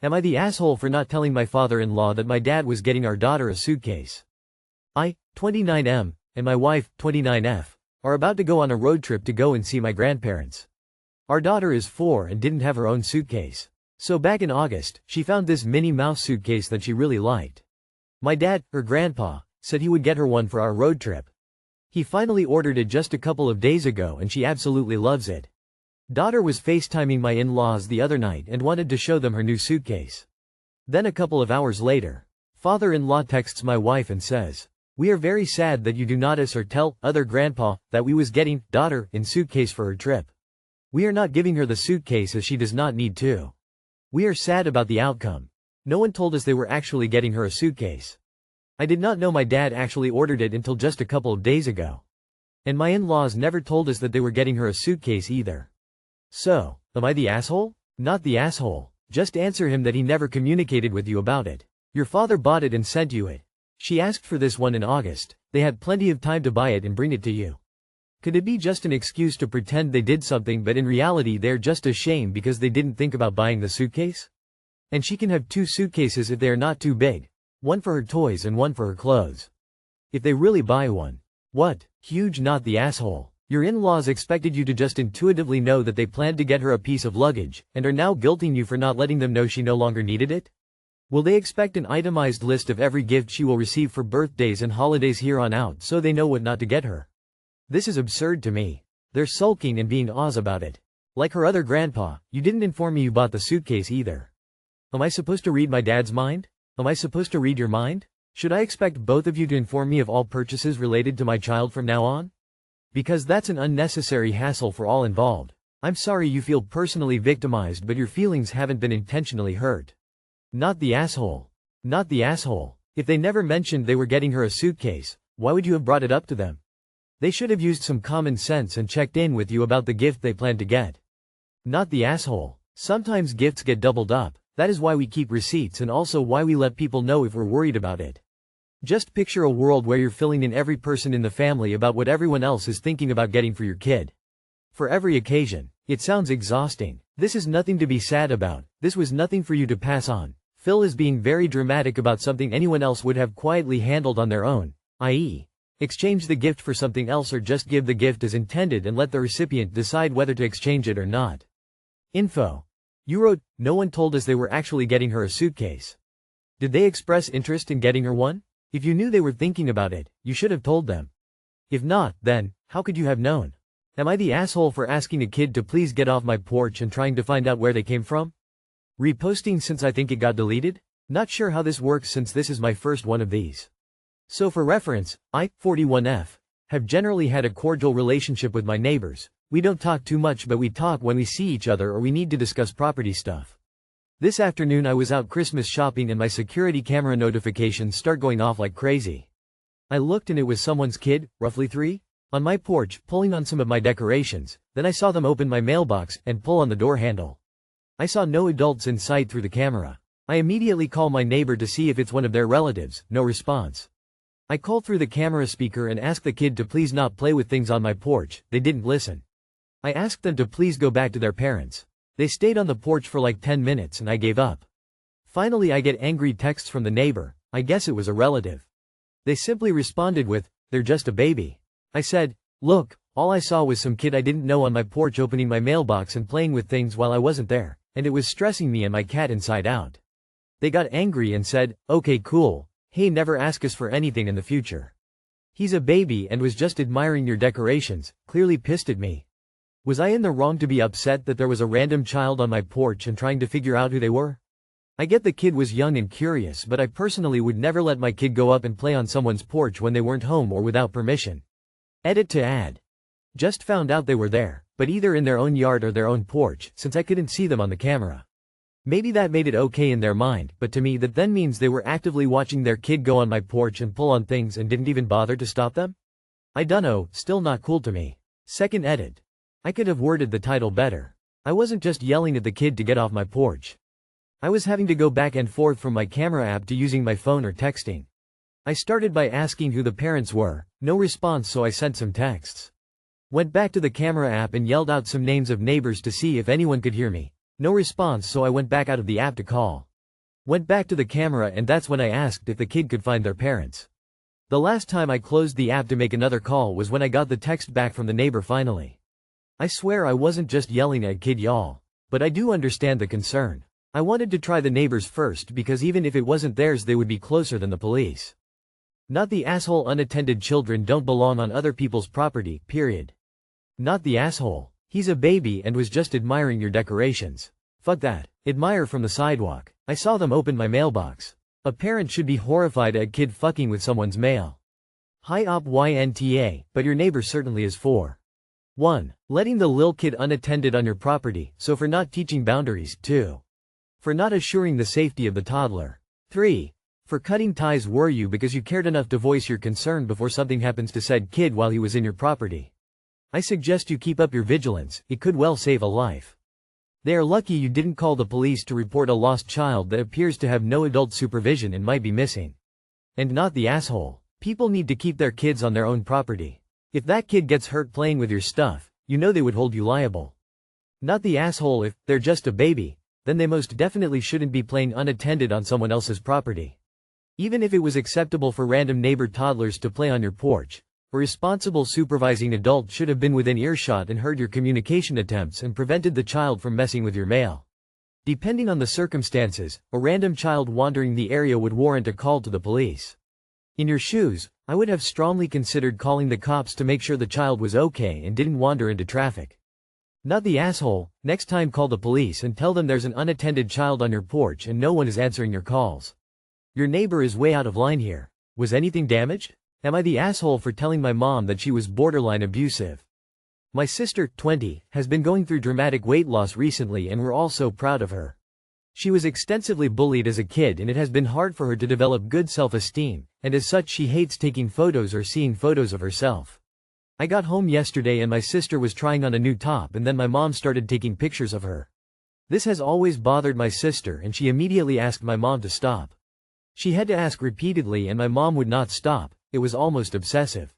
Am I the asshole for not telling my father-in-law that my dad was getting our daughter a suitcase? I, 29M, and my wife, 29F, are about to go on a road trip to go and see my grandparents. Our daughter is 4 and didn't have her own suitcase. So back in August, she found this Minnie Mouse suitcase that she really liked. My dad, her grandpa, said he would get her one for our road trip. He finally ordered it just a couple of days ago and she absolutely loves it. Daughter was FaceTiming my in-laws the other night and wanted to show them her new suitcase. Then a couple of hours later, father-in-law texts my wife and says, "We are very sad that you do not us or tell other grandpa that we was getting daughter in suitcase for her trip. We are not giving her the suitcase as she does not need to. We are sad about the outcome. No one told us they were actually getting her a suitcase. I did not know my dad actually ordered it until just a couple of days ago. And my in-laws never told us that they were getting her a suitcase either. So, am I the asshole? Not the asshole. Just answer him that he never communicated with you about it. Your father bought it and sent you it. She asked for this one in August. They had plenty of time to buy it and bring it to you. Could it be just an excuse to pretend they did something but in reality they're just ashamed because they didn't think about buying the suitcase? And she can have 2 suitcases if they are not too big. One for her toys and one for her clothes. If they really buy one. What? Huge, not the asshole. Your in-laws expected you to just intuitively know that they planned to get her a piece of luggage, and are now guilting you for not letting them know she no longer needed it? Will they expect an itemized list of every gift she will receive for birthdays and holidays here on out so they know what not to get her? This is absurd to me. They're sulking and being Oz about it. Like her other grandpa, you didn't inform me you bought the suitcase either. Am I supposed to read my dad's mind? Am I supposed to read your mind? Should I expect both of you to inform me of all purchases related to my child from now on? Because that's an unnecessary hassle for all involved. I'm sorry you feel personally victimized, but your feelings haven't been intentionally hurt. Not the asshole. Not the asshole. If they never mentioned they were getting her a suitcase, why would you have brought it up to them? They should have used some common sense and checked in with you about the gift they planned to get. Not the asshole. Sometimes gifts get doubled up. That is why we keep receipts and also why we let people know if we're worried about it. Just picture a world where you're filling in every person in the family about what everyone else is thinking about getting for your kid. For every occasion. It sounds exhausting. This is nothing to be sad about. This was nothing for you to pass on. Phil is being very dramatic about something anyone else would have quietly handled on their own, i.e., exchange the gift for something else or just give the gift as intended and let the recipient decide whether to exchange it or not. Info. You wrote, no one told us they were actually getting her a suitcase. Did they express interest in getting her one? If you knew they were thinking about it, you should have told them. If not, then, how could you have known? Am I the asshole for asking a kid to please get off my porch and trying to find out where they came from? Reposting since I think it got deleted? Not sure how this works since this is my first one of these. So for reference, I, 41F, have generally had a cordial relationship with my neighbors. We don't talk too much but we talk when we see each other or we need to discuss property stuff. This afternoon I was out Christmas shopping and my security camera notifications start going off like crazy. I looked and it was someone's kid, roughly 3, on my porch pulling on some of my decorations. Then I saw them open my mailbox and pull on the door handle. I saw no adults in sight through the camera. I immediately call my neighbor to see if it's one of their relatives, no response. I call through the camera speaker and ask the kid to please not play with things on my porch. They didn't listen. I asked them to please go back to their parents. They stayed on the porch for like 10 minutes and I gave up. Finally I get angry texts from the neighbor. I guess it was a relative. They simply responded with, "They're just a baby." I said, "Look, all I saw was some kid I didn't know on my porch opening my mailbox and playing with things while I wasn't there, and it was stressing me and my cat inside out." They got angry and said, "Okay, cool. Hey, never ask us for anything in the future. He's a baby and was just admiring your decorations," clearly pissed at me. Was I in the wrong to be upset that there was a random child on my porch and trying to figure out who they were? I get the kid was young and curious, but I personally would never let my kid go up and play on someone's porch when they weren't home or without permission. Edit to add. Just found out they were there, but either in their own yard or their own porch, since I couldn't see them on the camera. Maybe that made it okay in their mind, but to me that then means they were actively watching their kid go on my porch and pull on things and didn't even bother to stop them? I dunno, still not cool to me. Second edit. I could have worded the title better. I wasn't just yelling at the kid to get off my porch. I was having to go back and forth from my camera app to using my phone or texting. I started by asking who the parents were, no response, so I sent some texts. Went back to the camera app and yelled out some names of neighbors to see if anyone could hear me. No response, so I went back out of the app to call. Went back to the camera and that's when I asked if the kid could find their parents. The last time I closed the app to make another call was when I got the text back from the neighbor finally. I swear I wasn't just yelling at kid y'all. But I do understand the concern. I wanted to try the neighbors first because even if it wasn't theirs they would be closer than the police. Not the asshole. Unattended children don't belong on other people's property, period. Not the asshole. He's a baby and was just admiring your decorations. Fuck that. Admire from the sidewalk. I saw them open my mailbox. A parent should be horrified at kid fucking with someone's mail. Hi op YNTA, but your neighbor certainly is for 1. Letting the lil kid unattended on your property, so for not teaching boundaries. 2. For not assuring the safety of the toddler. 3. For cutting ties. Were you because you cared enough to voice your concern before something happens to said kid while he was in your property? I suggest you keep up your vigilance, it could well save a life. They are lucky you didn't call the police to report a lost child that appears to have no adult supervision and might be missing. And not the asshole. People need to keep their kids on their own property. If that kid gets hurt playing with your stuff, you know they would hold you liable. Not the asshole. If they're just a baby, then they most definitely shouldn't be playing unattended on someone else's property. Even if it was acceptable for random neighbor toddlers to play on your porch, a responsible supervising adult should have been within earshot and heard your communication attempts and prevented the child from messing with your mail. Depending on the circumstances, a random child wandering the area would warrant a call to the police. In your shoes, I would have strongly considered calling the cops to make sure the child was okay and didn't wander into traffic. Not the asshole. Next time call the police and tell them there's an unattended child on your porch and no one is answering your calls. Your neighbor is way out of line here. Was anything damaged? Am I the asshole for telling my mom that she was borderline abusive? My sister, 20, has been going through dramatic weight loss recently and we're all so proud of her. She was extensively bullied as a kid and it has been hard for her to develop good self-esteem, and as such she hates taking photos or seeing photos of herself. I got home yesterday and my sister was trying on a new top and then my mom started taking pictures of her. This has always bothered my sister and she immediately asked my mom to stop. She had to ask repeatedly and my mom would not stop. It was almost obsessive.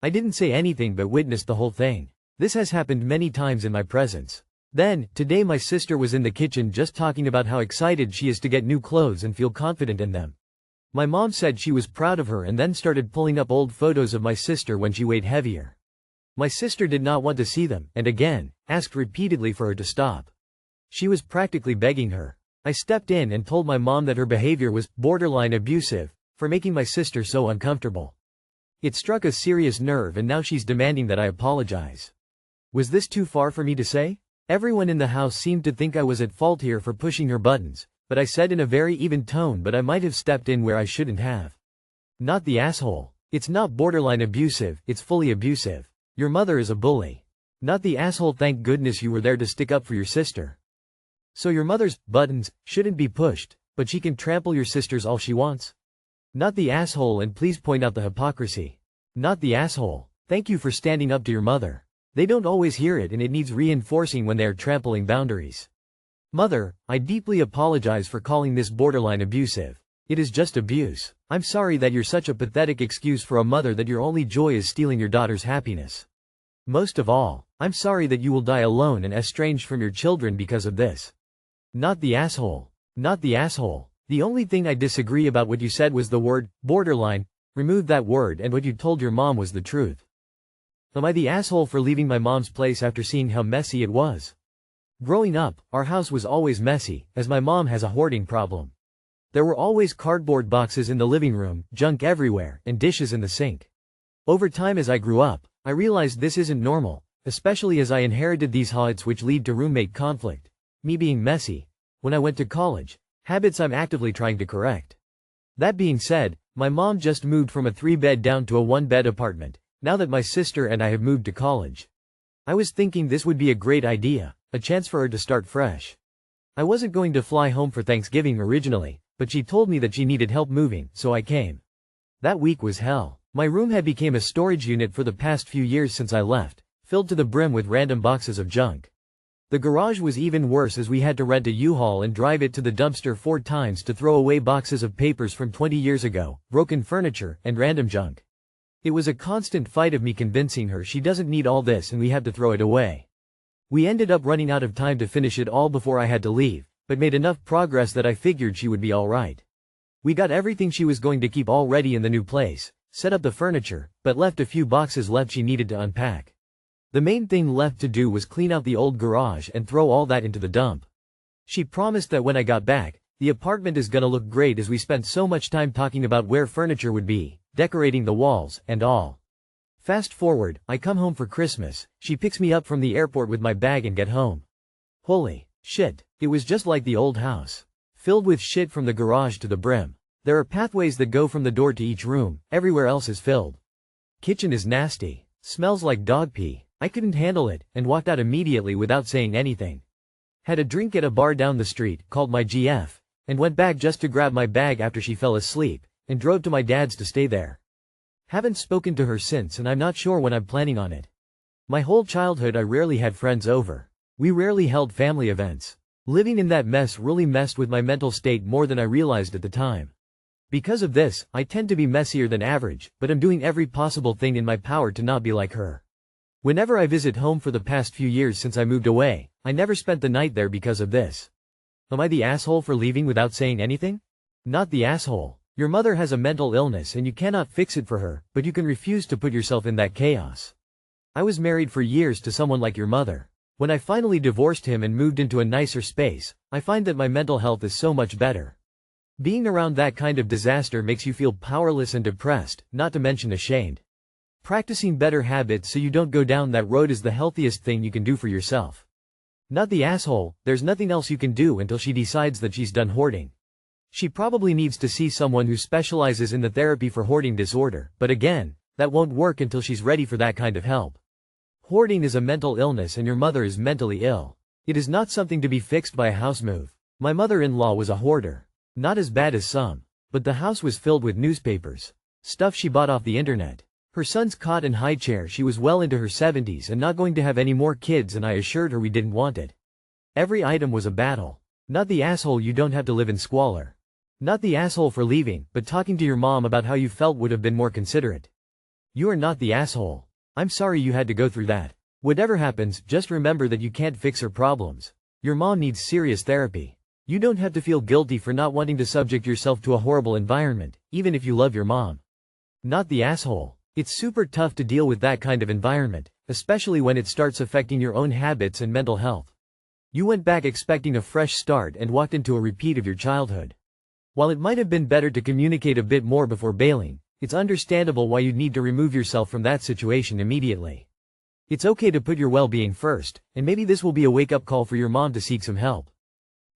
I didn't say anything but witnessed the whole thing. This has happened many times in my presence. Then, today my sister was in the kitchen just talking about how excited she is to get new clothes and feel confident in them. My mom said she was proud of her and then started pulling up old photos of my sister when she weighed heavier. My sister did not want to see them, and again, asked repeatedly for her to stop. She was practically begging her. I stepped in and told my mom that her behavior was borderline abusive, for making my sister so uncomfortable. It struck a serious nerve and now she's demanding that I apologize. Was this too far for me to say? Everyone in the house seemed to think I was at fault here for pushing her buttons, but I said in a very even tone but I might have stepped in where I shouldn't have. Not the asshole. It's not borderline abusive, it's fully abusive. Your mother is a bully. Not the asshole. Thank goodness you were there to stick up for your sister. So your mother's buttons shouldn't be pushed, but she can trample your sister's all she wants? Not the asshole. And please point out the hypocrisy. Not the asshole. Thank you for standing up to your mother. They don't always hear it and it needs reinforcing when they are trampling boundaries. Mother, I deeply apologize for calling this borderline abusive. It is just abuse. I'm sorry that you're such a pathetic excuse for a mother that your only joy is stealing your daughter's happiness. Most of all, I'm sorry that you will die alone and estranged from your children because of this. Not the asshole. Not the asshole. The only thing I disagree about what you said was the word borderline. Remove that word, and what you told your mom was the truth. Am I the asshole for leaving my mom's place after seeing how messy it was? Growing up, our house was always messy, as my mom has a hoarding problem. There were always cardboard boxes in the living room, junk everywhere, and dishes in the sink. Over time as I grew up, I realized this isn't normal, especially as I inherited these habits which lead to roommate conflict. Me being messy. When I went to college. Habits I'm actively trying to correct. That being said, my mom just moved from a 3-bed down to a 1-bed apartment, now that my sister and I have moved to college. I was thinking this would be a great idea, a chance for her to start fresh. I wasn't going to fly home for Thanksgiving originally, but she told me that she needed help moving, so I came. That week was hell. My room had become a storage unit for the past few years since I left, filled to the brim with random boxes of junk. The garage was even worse as we had to rent a U-Haul and drive it to the dumpster 4 times to throw away boxes of papers from 20 years ago, broken furniture, and random junk. It was a constant fight of me convincing her she doesn't need all this and we have to throw it away. We ended up running out of time to finish it all before I had to leave, but made enough progress that I figured she would be alright. We got everything she was going to keep all ready in the new place, set up the furniture, but left a few boxes left she needed to unpack. The main thing left to do was clean out the old garage and throw all that into the dump. She promised that when I got back, the apartment is gonna look great as we spent so much time talking about where furniture would be, decorating the walls, and all. Fast forward, I come home for Christmas, she picks me up from the airport with my bag and get home. Holy shit, it was just like the old house. Filled with shit from the garage to the brim. There are pathways that go from the door to each room, everywhere else is filled. Kitchen is nasty. Smells like dog pee. I couldn't handle it, and walked out immediately without saying anything. Had a drink at a bar down the street, called my GF, and went back just to grab my bag after she fell asleep, and drove to my dad's to stay there. Haven't spoken to her since and I'm not sure when I'm planning on it. My whole childhood I rarely had friends over. We rarely held family events. Living in that mess really messed with my mental state more than I realized at the time. Because of this, I tend to be messier than average, but I'm doing every possible thing in my power to not be like her. Whenever I visit home for the past few years since I moved away, I never spent the night there because of this. Am I the asshole for leaving without saying anything? Not the asshole. Your mother has a mental illness and you cannot fix it for her, but you can refuse to put yourself in that chaos. I was married for years to someone like your mother. When I finally divorced him and moved into a nicer space, I find that my mental health is so much better. Being around that kind of disaster makes you feel powerless and depressed, not to mention ashamed. Practicing better habits so you don't go down that road is the healthiest thing you can do for yourself. Not the asshole. There's nothing else you can do until she decides that she's done hoarding. She probably needs to see someone who specializes in the therapy for hoarding disorder, but again, that won't work until she's ready for that kind of help. Hoarding is a mental illness and your mother is mentally ill. It is not something to be fixed by a house move. My mother-in-law was a hoarder. Not as bad as some. But the house was filled with newspapers. Stuff she bought off the internet. Her son's cot and high chair. She was well into her 70s and not going to have any more kids, and I assured her we didn't want it. Every item was a battle. Not the asshole, you don't have to live in squalor. Not the asshole for leaving, but talking to your mom about how you felt would have been more considerate. You are not the asshole. I'm sorry you had to go through that. Whatever happens, just remember that you can't fix her problems. Your mom needs serious therapy. You don't have to feel guilty for not wanting to subject yourself to a horrible environment, even if you love your mom. Not the asshole. It's super tough to deal with that kind of environment, especially when it starts affecting your own habits and mental health. You went back expecting a fresh start and walked into a repeat of your childhood. While it might have been better to communicate a bit more before bailing, it's understandable why you'd need to remove yourself from that situation immediately. It's okay to put your well-being first, and maybe this will be a wake-up call for your mom to seek some help.